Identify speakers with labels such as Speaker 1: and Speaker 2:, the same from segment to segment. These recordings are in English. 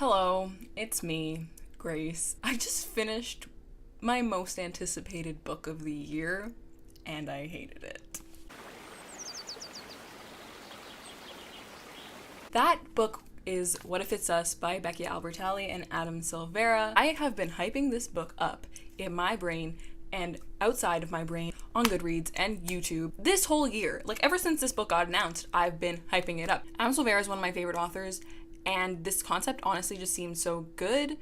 Speaker 1: Hello, it's me, Grace. I just finished my most anticipated book of the year, and I hated it. That book is What If It's Us by Becky Albertalli and Adam Silvera. I have been hyping this book up in my brain and outside of my brain on Goodreads and YouTube this whole year. Like, ever since this book got announced, I've been hyping it up. Adam Silvera is one of my favorite authors, and this concept honestly just seems so good.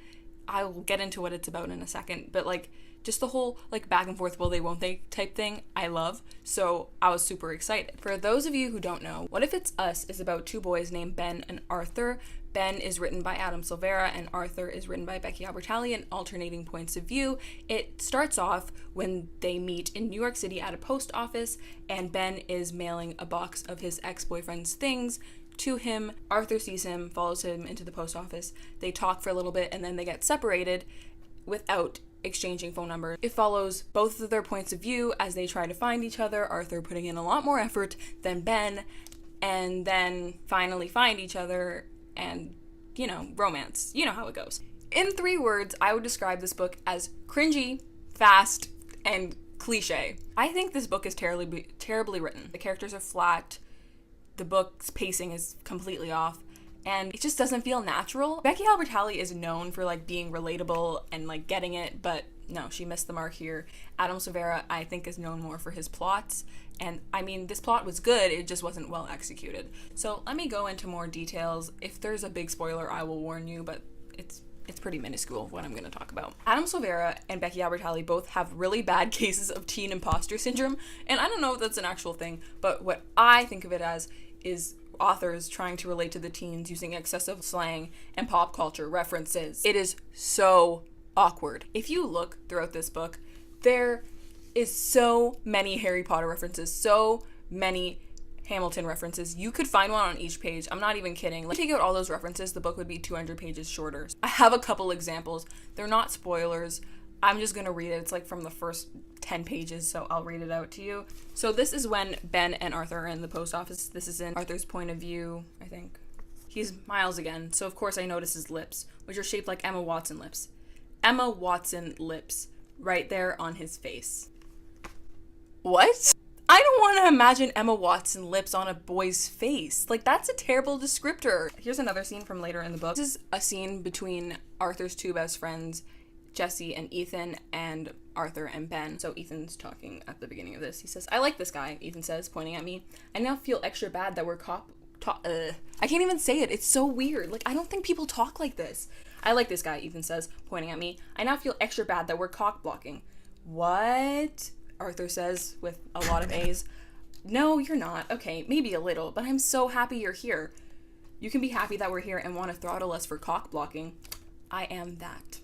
Speaker 1: I will get into what it's about in a second, but like just the whole like back and forth will they won't they type thing I love, so I was super excited. For those of you who don't know, What If It's Us is about two boys named Ben and Arthur. Ben is written by Adam Silvera and Arthur is written by Becky Albertalli in alternating points of view. It starts off when they meet in New York City at a post office and Ben is mailing a box of his ex-boyfriend's things to him. Arthur sees him, follows him into the post office. They talk for a little bit and then they get separated without exchanging phone numbers. It follows both of their points of view as they try to find each other, Arthur putting in a lot more effort than Ben, and then finally find each other and, romance. You know how it goes. In 3 words, I would describe this book as cringy, fast, and cliche. I think this book is terribly written. The characters are flat, the book's pacing is completely off, and it just doesn't feel natural. Becky Albertalli is known for like being relatable and like getting it, but no, she missed the mark here. Adam Silvera, I think, is known more for his plots, and I mean, this plot was good, it just wasn't well executed. So let me go into more details. If there's a big spoiler, I will warn you, but it's pretty minuscule what I'm going to talk about. Adam Silvera and Becky Albertalli both have really bad cases of teen imposter syndrome, and I don't know if that's an actual thing, but what I think of it as is authors trying to relate to the teens using excessive slang and pop culture references. It is so awkward. If you look throughout this book, there is so many Harry Potter references, so many Hamilton references. You could find one on each page. I'm not even kidding. Like, take out all those references, the book would be 200 pages shorter. I have a couple examples. They're not spoilers. I'm just gonna read it. It's like from the first 10 pages, so I'll read it out to you. So this is when Ben and Arthur are in the post office. This is in Arthur's point of view, I think. He's Miles again, so of course I notice his lips, which are shaped like Emma Watson lips. Emma Watson lips, right there on his face. What? I don't want to imagine Emma Watson lips on a boy's face. Like, that's a terrible descriptor. Here's another scene from later in the book. This is a scene between Arthur's 2 best friends, Jesse and Ethan, and Arthur and Ben. So Ethan's talking at the beginning of this. He says, "I like this guy," Ethan says, pointing at me. "I now feel extra bad that we're I can't even say it. It's so weird. Like, I don't think people talk like this. "I like this guy," Ethan says, pointing at me. "I now feel extra bad that we're cock blocking." "What?" Arthur says with a lot of A's. "No, you're not. Okay, maybe a little, but I'm so happy you're here. You can be happy that we're here and want to throttle us for cock blocking. I am that."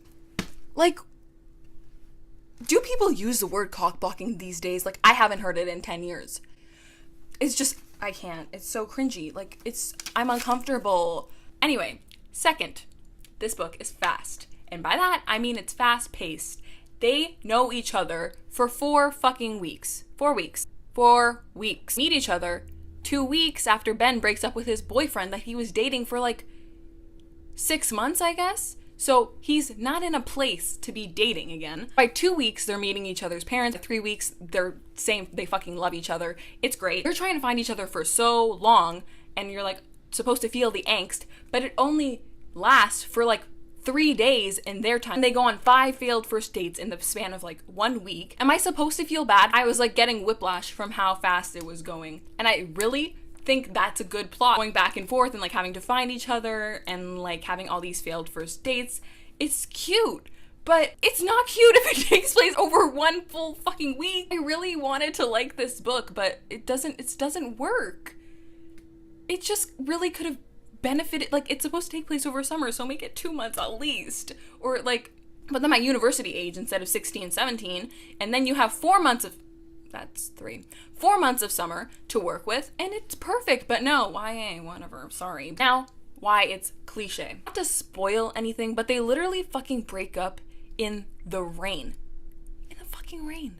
Speaker 1: Like, do people use the word cock blocking these days? Like, I haven't heard it in 10 years. It's just, I can't. It's so cringy. Like, I'm uncomfortable. Anyway, second, this book is fast. And by that, I mean it's fast paced. They know each other for 4 fucking weeks. 4 weeks. 4 weeks. Meet each other 2 weeks after Ben breaks up with his boyfriend that he was dating for like 6 months, I guess. So he's not in a place to be dating again. By 2 weeks, they're meeting each other's parents. 3 weeks, they're saying they fucking love each other. It's great. They're trying to find each other for so long, and you're like supposed to feel the angst, but it only lasts for like 3 days in their time. They go on 5 failed first dates in the span of like 1 week. Am I supposed to feel bad? I was like getting whiplash from how fast it was going. And I really think that's a good plot, going back and forth and like having to find each other and like having all these failed first dates. It's cute, but it's not cute if it takes place over 1 full fucking week. I really wanted to like this book, but it doesn't work. It just really could have benefited. Like, it's supposed to take place over summer, so make it 2 months at least, or like put them at university age instead of 16, 17, and then you have 4 months of that's 3. 4 months of summer to work with, and it's perfect. But no, YA, whatever, sorry. Now, why it's cliche. Not to spoil anything, but they literally fucking break up in the rain. In the fucking rain.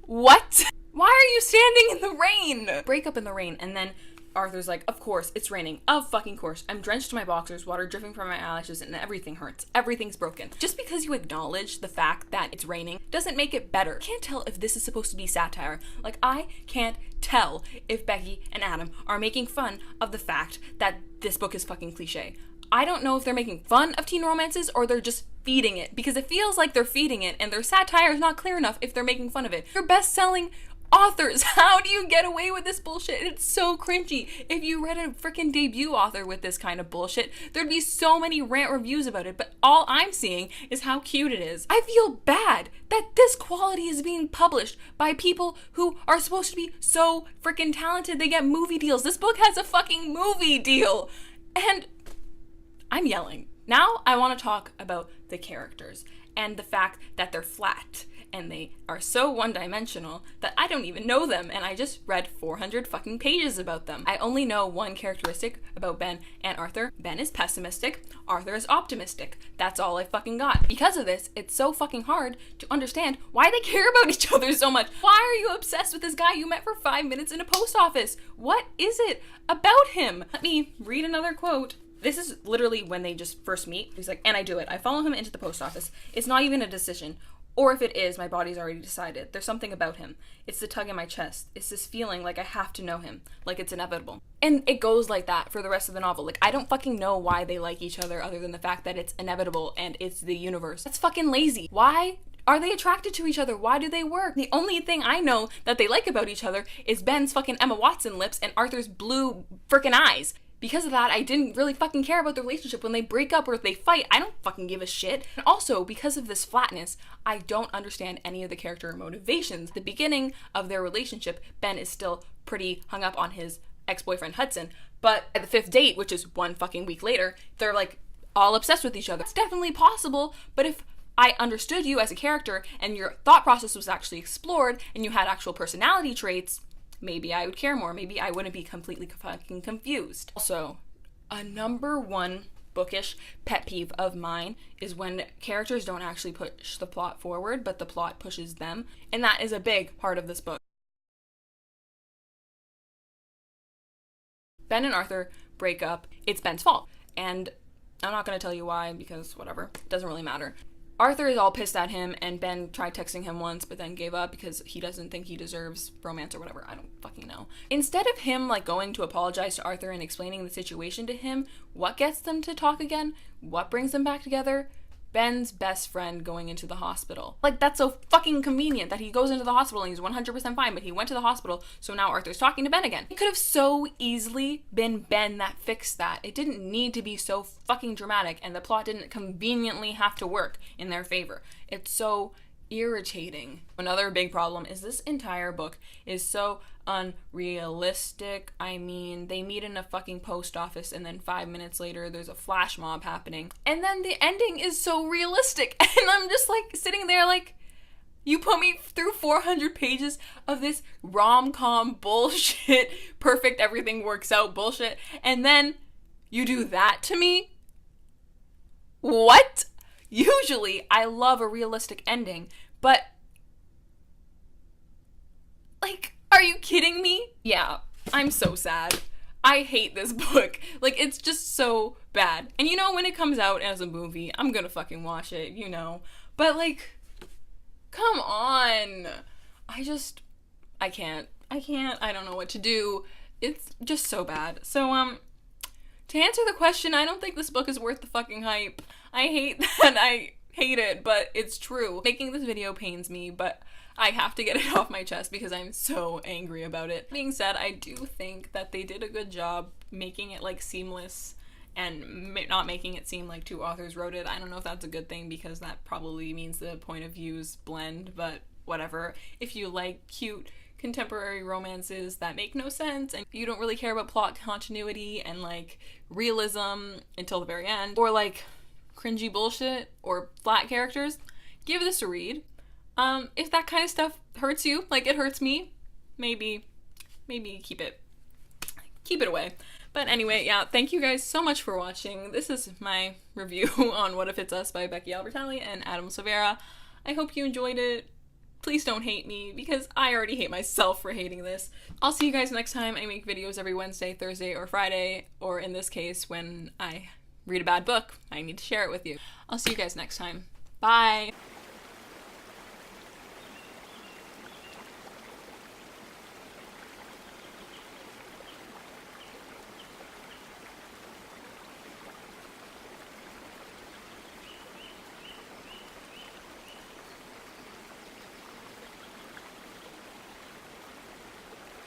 Speaker 1: What? Why are you standing in the rain? Break up in the rain, and then Arthur's like, of course, it's raining. Of fucking course. I'm drenched to my boxers, water dripping from my eyelashes, and everything hurts. Everything's broken. Just because you acknowledge the fact that it's raining doesn't make it better. I can't tell if this is supposed to be satire. Like, I can't tell if Becky and Adam are making fun of the fact that this book is fucking cliche. I don't know if they're making fun of teen romances or they're just feeding it, because it feels like they're feeding it and their satire is not clear enough if they're making fun of it. Your best-selling authors, how do you get away with this bullshit? It's so cringy. If you read a freaking debut author with this kind of bullshit, there'd be so many rant reviews about it, but all I'm seeing is how cute it is. I feel bad that this quality is being published by people who are supposed to be so freaking talented. They get movie deals. This book has a fucking movie deal. And I'm yelling. Now I want to talk about the characters and the fact that they're flat and they are so one-dimensional that I don't even know them, and I just read 400 fucking pages about them. I only know one characteristic about Ben and Arthur. Ben is pessimistic, Arthur is optimistic. That's all I fucking got. Because of this, it's so fucking hard to understand why they care about each other so much. Why are you obsessed with this guy you met for 5 minutes in a post office? What is it about him? Let me read another quote. This is literally when they just first meet. He's like, and I do it. I follow him into the post office. It's not even a decision. Or if it is, my body's already decided. There's something about him. It's the tug in my chest. It's this feeling like I have to know him. Like it's inevitable. And it goes like that for the rest of the novel. Like, I don't fucking know why they like each other other than the fact that it's inevitable and it's the universe. That's fucking lazy. Why are they attracted to each other? Why do they work? The only thing I know that they like about each other is Ben's fucking Emma Watson lips and Arthur's blue frickin' eyes. Because of that, I didn't really fucking care about the relationship. When they break up or if they fight, I don't fucking give a shit. And also, because of this flatness, I don't understand any of the character motivations. At the beginning of their relationship, Ben is still pretty hung up on his ex-boyfriend Hudson, but at the fifth date, which is 1 fucking week later, they're like all obsessed with each other. It's definitely possible, but if I understood you as a character and your thought process was actually explored and you had actual personality traits, maybe I would care more. Maybe I wouldn't be completely fucking confused. Also, a number one bookish pet peeve of mine is when characters don't actually push the plot forward, but the plot pushes them. And that is a big part of this book. Ben and Arthur break up. It's Ben's fault. And I'm not going to tell you why, because whatever. It doesn't really matter. Arthur is all pissed at him, and Ben tried texting him once, but then gave up because he doesn't think he deserves romance or whatever. I don't fucking know. Instead of him, like, going to apologize to Arthur and explaining the situation to him, what gets them to talk again? What brings them back together? Ben's best friend going into the hospital. Like, that's so fucking convenient that he goes into the hospital and he's 100% fine, but he went to the hospital, so now Arthur's talking to Ben again. It could have so easily been Ben that fixed that. It didn't need to be so fucking dramatic, and the plot didn't conveniently have to work in their favor. It's so irritating. Another big problem is this entire book is so unrealistic. I mean, they meet in a fucking post office and then 5 minutes later there's a flash mob happening. And then the ending is so realistic. And I'm just like sitting there like, you put me through 400 pages of this rom-com bullshit, perfect everything works out bullshit, and then you do that to me? What? Usually, I love a realistic ending, but, like, are you kidding me? Yeah, I'm so sad. I hate this book. Like, it's just so bad. And you know, when it comes out as a movie, I'm gonna fucking watch it, you know. But, like, come on. I can't. I don't know what to do. It's just so bad. So, to answer the question, I don't think this book is worth the fucking hype. I hate that I hate it, but it's true. Making this video pains me, but I have to get it off my chest because I'm so angry about it. Being said, I do think that they did a good job making it like seamless and not making it seem like 2 authors wrote it. I don't know if that's a good thing because that probably means the point of views blend, but whatever. If you like cute contemporary romances that make no sense and you don't really care about plot continuity and like realism until the very end, or like cringy bullshit or flat characters, give this a read. If that kind of stuff hurts you like it hurts me, maybe keep it away. But anyway, yeah, thank you guys so much for watching. This is my review on What If It's Us by Becky Albertalli and Adam Silvera. I hope you enjoyed it. Please don't hate me, because I already hate myself for hating this. I'll see you guys next time. I make videos every Wednesday, Thursday, or Friday, or in this case, when I read a bad book, I need to share it with you. I'll see you guys next time. Bye!